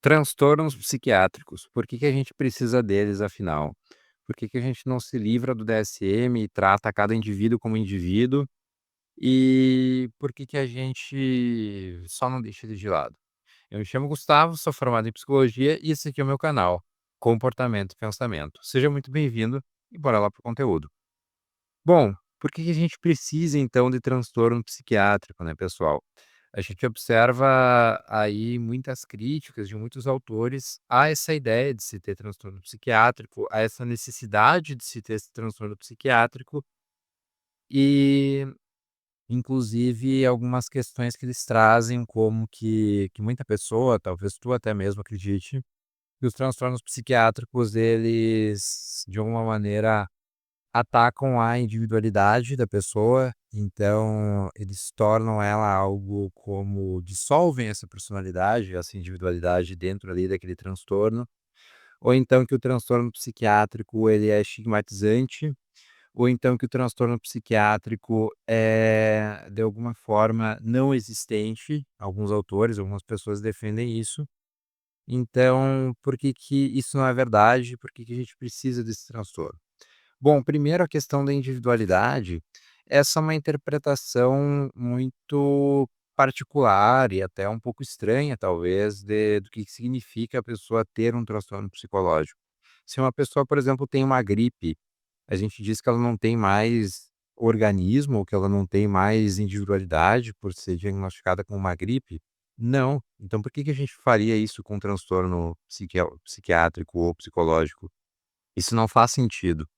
Transtornos psiquiátricos, por que que a gente precisa deles afinal? Por que que a gente não se livra do DSM e trata cada indivíduo como indivíduo? E por que que a gente só não deixa ele de lado? Eu me chamo Gustavo, sou formado em psicologia e esse aqui é o meu canal, Comportamento e Pensamento. Seja muito bem-vindo e bora lá pro conteúdo. Bom, por que que a gente precisa então de transtorno psiquiátrico, né, pessoal? A gente observa aí muitas críticas de muitos autores a essa ideia de se ter transtorno psiquiátrico, a essa necessidade de se ter esse transtorno psiquiátrico e, inclusive, algumas questões que eles trazem, como que muita pessoa, talvez tu até mesmo acredite, que os transtornos psiquiátricos, eles, de alguma maneira, atacam a individualidade da pessoa, então eles tornam ela algo como dissolvem essa personalidade, essa individualidade dentro ali daquele transtorno, ou então que o transtorno psiquiátrico ele é estigmatizante, ou então que o transtorno psiquiátrico é, de alguma forma, não existente. Alguns autores, algumas pessoas defendem isso. Então, por que que isso não é verdade? Por que que a gente precisa desse transtorno? Bom, primeiro a questão da individualidade, essa é uma interpretação muito particular e até um pouco estranha, talvez, do que significa a pessoa ter um transtorno psicológico. Se uma pessoa, por exemplo, tem uma gripe, a gente diz que ela não tem mais organismo, ou que ela não tem mais individualidade por ser diagnosticada com uma gripe? Não. Então por que que a gente faria isso com um transtorno psiquiátrico ou psicológico? Isso não faz sentido.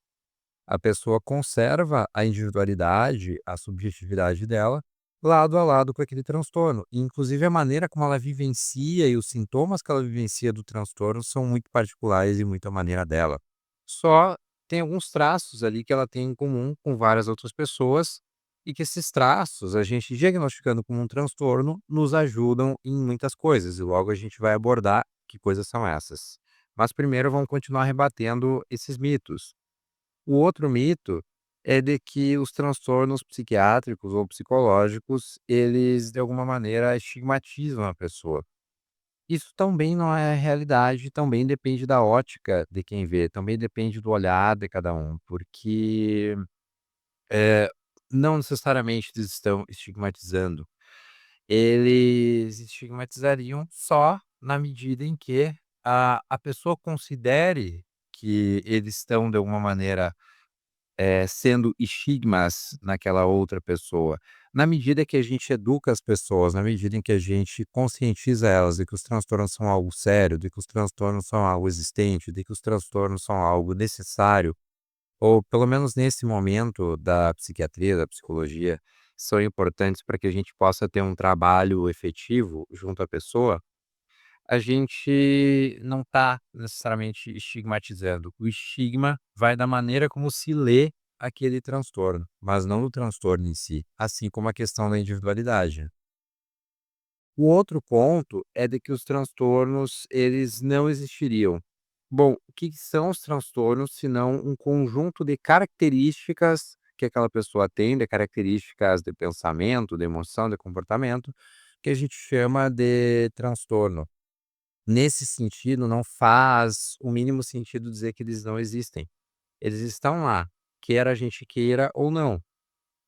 A pessoa conserva a individualidade, a subjetividade dela, lado a lado com aquele transtorno. E, inclusive, a maneira como ela vivencia e os sintomas que ela vivencia do transtorno são muito particulares e muito a maneira dela. Só tem alguns traços ali que ela tem em comum com várias outras pessoas e que esses traços, a gente diagnosticando como um transtorno, nos ajudam em muitas coisas. E logo a gente vai abordar que coisas são essas. Mas primeiro vamos continuar rebatendo esses mitos. O outro mito é de que os transtornos psiquiátricos ou psicológicos, eles de alguma maneira estigmatizam a pessoa. Isso também não é a realidade, também depende da ótica de quem vê, também depende do olhar de cada um, porque, eh, não necessariamente eles estão estigmatizando, eles estigmatizariam só na medida em que a pessoa considere que eles estão de alguma maneira sendo estigmas naquela outra pessoa. Na medida que a gente educa as pessoas, na medida em que a gente conscientiza elas de que os transtornos são algo sério, de que os transtornos são algo existente, de que os transtornos são algo necessário, ou pelo menos nesse momento da psiquiatria, da psicologia, são importantes para que a gente possa ter um trabalho efetivo junto à pessoa, a gente não está necessariamente estigmatizando. O estigma vai da maneira como se lê aquele transtorno, mas não do transtorno em si, assim como a questão da individualidade. O outro ponto é de que os transtornos, eles não existiriam. Bom, o que são os transtornos se não um conjunto de características que aquela pessoa tem, de características de pensamento, de emoção, de comportamento, que a gente chama de transtorno. Nesse sentido, não faz o mínimo sentido dizer que eles não existem. Eles estão lá, quer a gente queira ou não.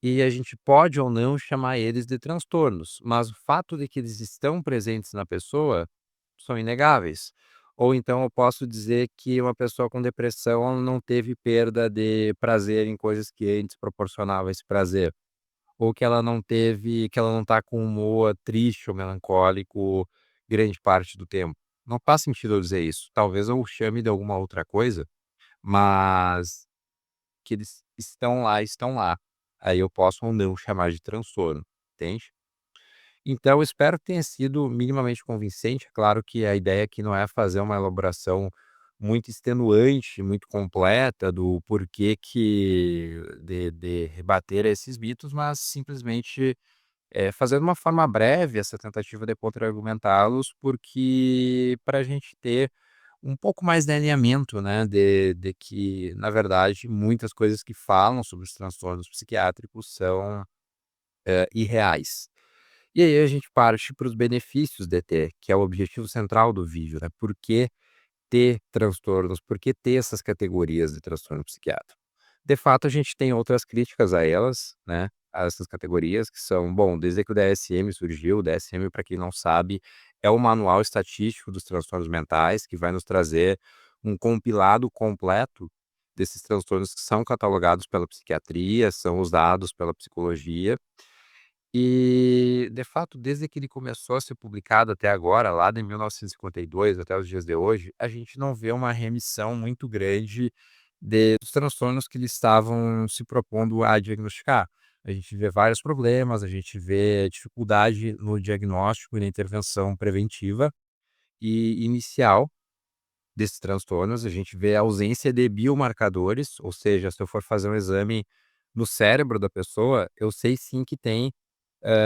E a gente pode ou não chamar eles de transtornos, mas o fato de que eles estão presentes na pessoa são inegáveis. Ou então eu posso dizer que uma pessoa com depressão ela não teve perda de prazer em coisas que antes proporcionavam esse prazer. Ou que ela não teve que ela não está com humor triste ou melancólico grande parte do tempo. Não faz sentido eu dizer isso. Talvez eu chame de alguma outra coisa, mas que eles estão lá, estão lá. Aí eu posso ou não chamar de transtorno, entende? Então eu espero que tenha sido minimamente convincente. É claro que a ideia aqui não é fazer uma elaboração muito extenuante, muito completa do porquê que de rebater esses mitos, mas simplesmente fazer de uma forma breve essa tentativa de contra-argumentá-los, porque para a gente ter um pouco mais de alinhamento, né, de que, na verdade, muitas coisas que falam sobre os transtornos psiquiátricos são, irreais. E aí a gente parte para os benefícios de ter, que é o objetivo central do vídeo, né, por que ter transtornos, por que ter essas categorias de transtorno psiquiátrico. De fato, a gente tem outras críticas a elas, né, a essas categorias que são, bom, desde que o DSM surgiu, o DSM, para quem não sabe, é o Manual Estatístico dos Transtornos Mentais, que vai nos trazer um compilado completo desses transtornos que são catalogados pela psiquiatria, são usados pela psicologia. E, de fato, desde que ele começou a ser publicado até agora, lá de 1952 até os dias de hoje, a gente não vê uma remissão muito grande dos transtornos que eles estavam se propondo a diagnosticar. A gente vê vários problemas, a gente vê dificuldade no diagnóstico e na intervenção preventiva e inicial desses transtornos, a gente vê a ausência de biomarcadores, ou seja, se eu for fazer um exame no cérebro da pessoa, eu sei sim que tem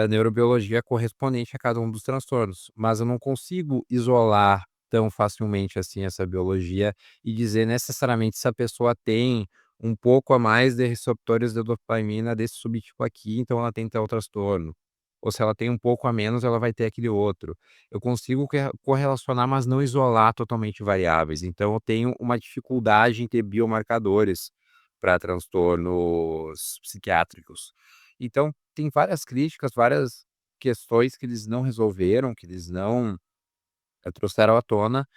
neurobiologia correspondente a cada um dos transtornos, mas eu não consigo isolar tão facilmente assim essa biologia e dizer necessariamente se a pessoa tem um pouco a mais de receptores de dopamina desse subtipo aqui, então ela tem tal transtorno. Ou se ela tem um pouco a menos, ela vai ter aquele outro. Eu consigo correlacionar, mas não isolar totalmente variáveis. Então eu tenho uma dificuldade em ter biomarcadores para transtornos psiquiátricos. Então, tem várias críticas, várias questões que eles não resolveram, que eles não, trouxeram à tona,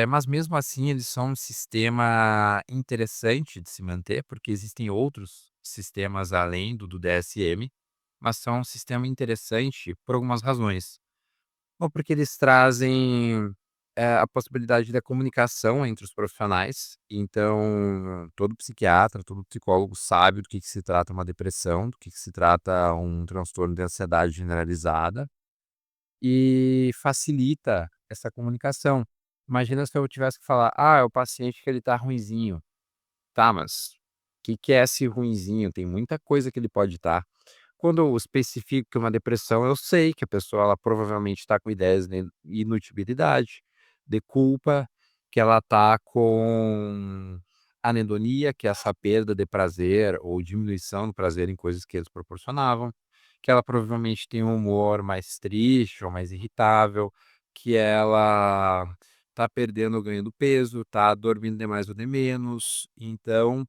mas mesmo assim eles são um sistema interessante de se manter, porque existem outros sistemas além do DSM, mas são um sistema interessante por algumas razões. Bom, porque eles trazem, a possibilidade da comunicação entre os profissionais, então todo psiquiatra, todo psicólogo sabe do que se trata uma depressão, do que se trata um transtorno de ansiedade generalizada, e facilita essa comunicação. Imagina se eu tivesse que falar: "Ah, é o paciente que ele tá ruinzinho". Tá, mas o que é esse ruinzinho? Tem muita coisa que ele pode estar. Quando eu especifico que é uma depressão, eu sei que a pessoa ela provavelmente está com ideias de inutilidade, de culpa, que ela está com anedonia, que é essa perda de prazer ou diminuição do prazer em coisas que eles proporcionavam, que ela provavelmente tem um humor mais triste ou mais irritável, que ela tá perdendo ou ganhando peso, tá dormindo demais ou de menos. Então,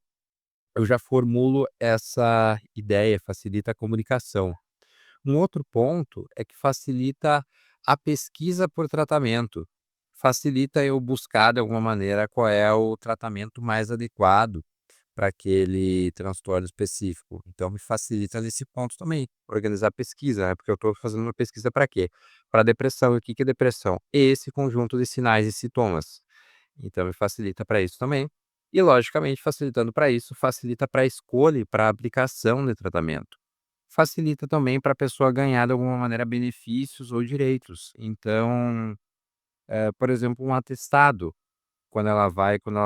eu já formulo essa ideia, facilita a comunicação. Um outro ponto é que facilita a pesquisa por tratamento. Facilita eu buscar de alguma maneira qual é o tratamento mais adequado para aquele transtorno específico. Então me facilita nesse ponto também, organizar pesquisa, né, porque eu estou fazendo uma pesquisa para quê? Para depressão. E o que que é depressão? Esse conjunto de sinais e sintomas. Então me facilita para isso também. E logicamente facilitando para isso, facilita para a escolha e para a aplicação de tratamento. Facilita também para a pessoa ganhar de alguma maneira benefícios ou direitos. Então, por exemplo, um atestado quando ela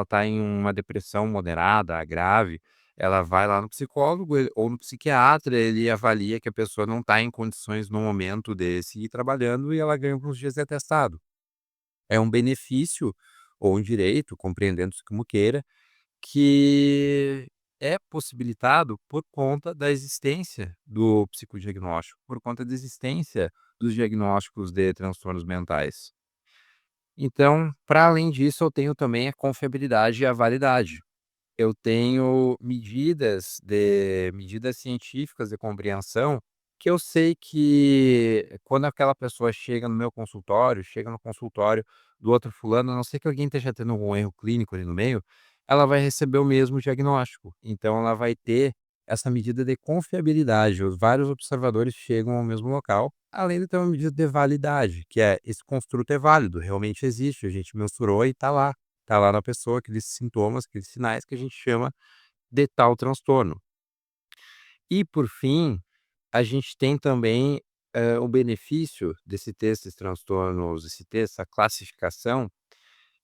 está em uma depressão moderada a grave, ela vai lá no psicólogo ou no psiquiatra, ele avalia que a pessoa não está em condições no momento de seguir trabalhando e ela ganha alguns dias de atestado. É um benefício ou um direito, compreendendo-se como queira, que é possibilitado por conta da existência do psicodiagnóstico, por conta da existência dos diagnósticos de transtornos mentais. Então, para além disso, eu tenho também a confiabilidade e a validade. Eu tenho medidas científicas de compreensão, que eu sei que quando aquela pessoa chega no meu consultório, chega no consultório do outro fulano, a não ser que alguém esteja tendo algum erro clínico ali no meio, ela vai receber o mesmo diagnóstico. Então ela vai ter essa medida de confiabilidade, os vários observadores chegam ao mesmo local, além de ter uma medida de validade, que é esse construto é válido, realmente existe, a gente mensurou e está lá. Tá lá na pessoa aqueles sintomas, aqueles sinais que a gente chama de tal transtorno. E por fim, a gente tem também, o benefício desse ter esses transtornos, esse ter essa classificação,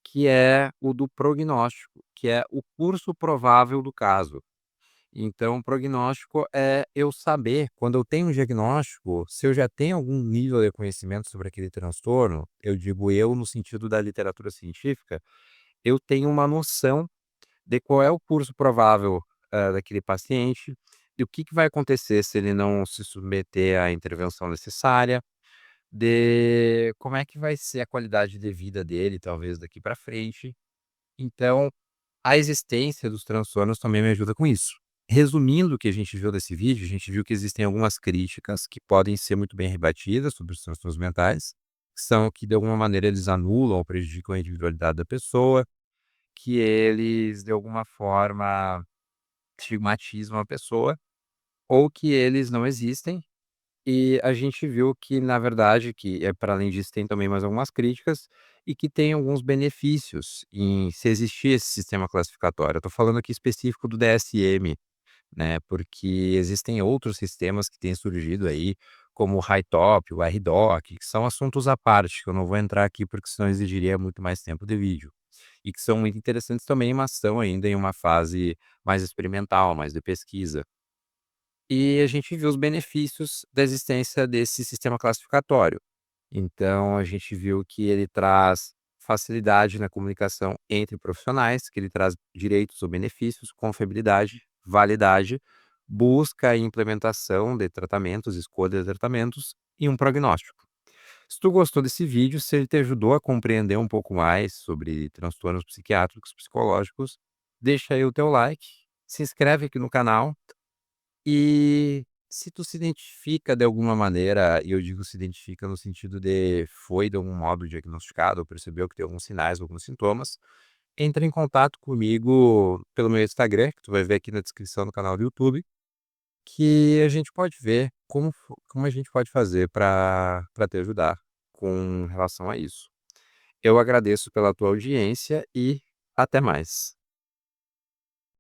que é o do prognóstico, que é o curso provável do caso. Então, o prognóstico é eu saber, quando eu tenho um diagnóstico, se eu já tenho algum nível de conhecimento sobre aquele transtorno, eu digo eu no sentido da literatura científica, eu tenho uma noção de qual é o curso provável, daquele paciente, E o que que vai acontecer se ele não se submeter à intervenção necessária, de como é que vai ser a qualidade de vida dele, talvez, daqui para frente. Então, a existência dos transtornos também me ajuda com isso. Resumindo o que a gente viu desse vídeo, a gente viu que existem algumas críticas que podem ser muito bem rebatidas sobre os transtornos mentais, que são que de alguma maneira eles anulam ou prejudicam a individualidade da pessoa, que eles de alguma forma estigmatizam a pessoa, ou que eles não existem. E a gente viu que, na verdade, que para além disso tem também mais algumas críticas, e que tem alguns benefícios em se existir esse sistema classificatório. Eu tô falando aqui específico do DSM, né, porque existem outros sistemas que têm surgido aí, como o RaiTop, o RDoc, que são assuntos à parte, que eu não vou entrar aqui porque senão exigiria muito mais tempo de vídeo. E que são muito interessantes também, mas estão ainda em uma fase mais experimental, mais de pesquisa. E a gente viu os benefícios da existência desse sistema classificatório. Então a gente viu que ele traz facilidade na comunicação entre profissionais, que ele traz direitos ou benefícios, confiabilidade, validade, busca e implementação de tratamentos, escolha de tratamentos e um prognóstico. Se tu gostou desse vídeo, se ele te ajudou a compreender um pouco mais sobre transtornos psiquiátricos, psicológicos, deixa aí o teu like, se inscreve aqui no canal e se tu se identifica de alguma maneira, e eu digo se identifica no sentido de foi de algum modo diagnosticado ou percebeu que tem alguns sinais, alguns sintomas, entra em contato comigo pelo meu Instagram, que tu vai ver aqui na descrição do canal do YouTube, que a gente pode ver como a gente pode fazer para te ajudar com relação a isso. Eu agradeço pela tua audiência e até mais.